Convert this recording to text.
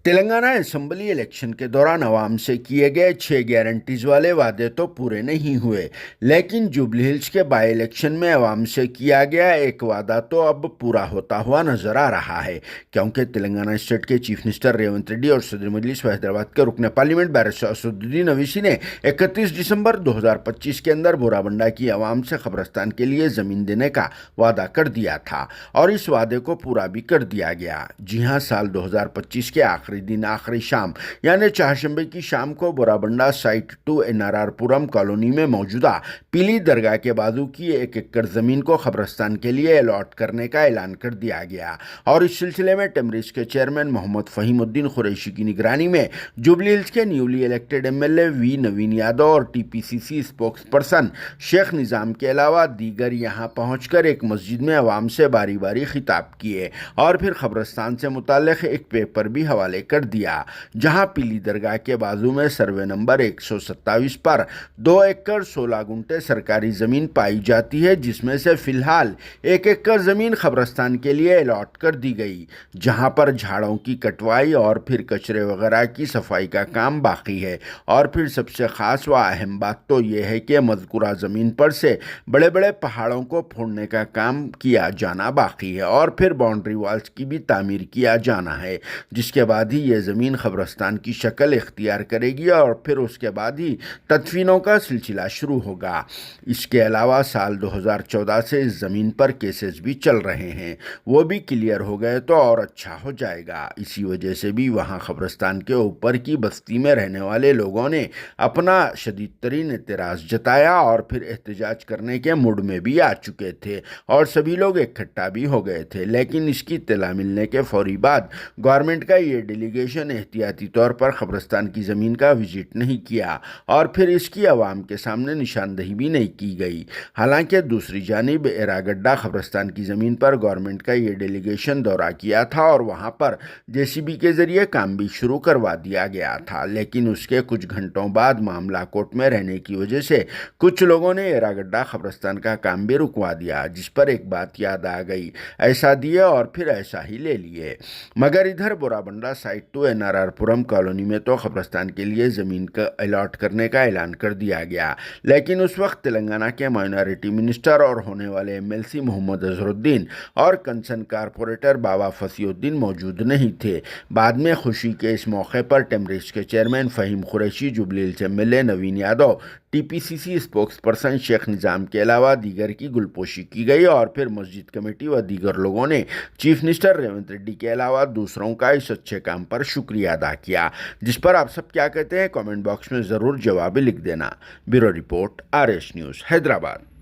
Telangana assembly election کے دوران عوام سے کیے گئے 6 گارنٹیز والے وعدے تو پورے نہیں ہوئے، لیکن جوبلی ہلز کے بائی الیکشن میں عوام سے کیا گیا ایک وعدہ تو اب پورا ہوتا ہوا نظر آ رہا ہے، کیونکہ تلنگانہ اسٹیٹ کے چیف منسٹر ریونت ریڈی اور صدر مجلس و حیدرآباد کے رکن پارلیمنٹ بیرسٹر اسدالدین اویسی نے 31 دسمبر 2025 کے اندر بورابنڈہ کی عوام سے قبرستان کے لیے زمین دینے کا وعدہ کر دیا تھا، اور اس وعدے کو پورا بھی کر دیا گیا۔ جی ہاں، سال 2025 کے آخری دن آخری شام یعنی چہارشنبے کی شام کو بورابنڈہ سائٹ 2 NRR پورم کالونی میں موجودہ پیلی درگاہ کے بازو کی 1 ایکڑ زمین کو قبرستان کے لیے الاٹ کرنے کا اعلان کر دیا گیا، اور اس سلسلے میں ٹیمریز کے چیئرمین محمد فہیم الدین قریشی کی نگرانی میں جوبلی ہلز کے نیولی الیکٹڈ MLA وی نوین یادو اور TPCC spokesperson Sheikh Nizam کے علاوہ دیگر یہاں پہنچ کر ایک مسجد میں عوام سے باری باری خطاب کیے، اور پھر قبرستان سے متعلق ایک پیپر بھی حوالے کر دیا، جہاں پیلی درگاہ کے بازو میں سروے نمبر 127 پر 2 ایکڑ 16 گنٹے سرکاری زمین پائی جاتی ہے، جس میں سے فی الحال 1 ایکڑ زمین قبرستان کے لیے الاٹ کر دی گئی، جہاں پر جھاڑوں کی کٹوائی اور پھر کچرے وغیرہ کی صفائی کا کام باقی ہے۔ اور پھر سب سے خاص و اہم بات تو یہ ہے کہ مذکورہ زمین پر سے بڑے بڑے پہاڑوں کو پھوڑنے کا کام کیا جانا باقی ہے، اور پھر باؤنڈری والز کی بھی تعمیر کیا جانا ہے، جس کے بعد ہی یہ زمین قبرستان کی شکل اختیار کرے گی، اور پھر اس کے بعد ہی تدفینوں کا سلسلہ شروع ہوگا۔ اس کے علاوہ سال 2014 سے اس زمین پر کیسز بھی چل رہے ہیں، وہ بھی کلیئر ہو گئے تو اور اچھا ہو جائے گا۔ اسی وجہ سے بھی وہاں قبرستان کے اوپر کی بستی میں رہنے والے لوگوں نے اپنا شدید ترین اعتراض جتایا، اور پھر احتجاج کرنے کے موڈ میں بھی آ چکے تھے، اور سبھی لوگ اکٹھا بھی ہو گئے تھے، لیکن اس کی اطلاع ملنے کے فوری بعد گورنمنٹ کا یہ ڈیلیگیشن احتیاطی طور پر قبرستان کی زمین کا وزٹ نہیں کیا، اور پھر اس کی عوام کے سامنے نشاندہی بھی نہیں کی گئی۔ حالانکہ دوسری جانب ایراگڈہ قبرستان کی زمین پر گورنمنٹ کا یہ ڈیلیگیشن دورہ کیا تھا، اور وہاں پر JCB کے ذریعے کام بھی شروع کروا دیا گیا تھا، لیکن اس کے کچھ گھنٹوں بعد معاملہ کورٹ میں رہنے کی وجہ سے کچھ لوگوں نے ایراگڈہ قبرستان کا کام بھی رکوا دیا، جس پر ایک بات یاد آ گئی، ایسا دیے اور پھر ایسا ہی لے لیے۔ مگر ادھر بورابنڈہ سائٹ 2 NRR پورم کالونی میں تو قبرستان کے لیے زمین کا الاٹ کرنے کا اعلان کر دیا گیا، لیکن اس وقت تلنگانہ کے مائنورٹی منسٹر اور ہونے والے MLC محمد اظہرالدین اور کنسرن کارپوریٹر بابا فصیح الدین موجود نہیں تھے۔ بعد میں خوشی کے اس موقع پر ٹیمریز کے chairman Faheem Qureshi, Jubilee Hills MLA Naveen Yadav, TPCC spokesperson Sheikh Nizam کے علاوہ دیگر کی گلپوشی کی گئی، اور پھر مسجد کمیٹی و دیگر لوگوں نے چیف منسٹر ریونت ریڈی کے علاوہ دوسروں کا اس اچھے کام پر شکریہ ادا کیا، جس پر آپ سب کیا کہتے ہیں کامنٹ باکس میں ضرور جواب لکھ دینا۔ Bureau report RS news Hyderabad.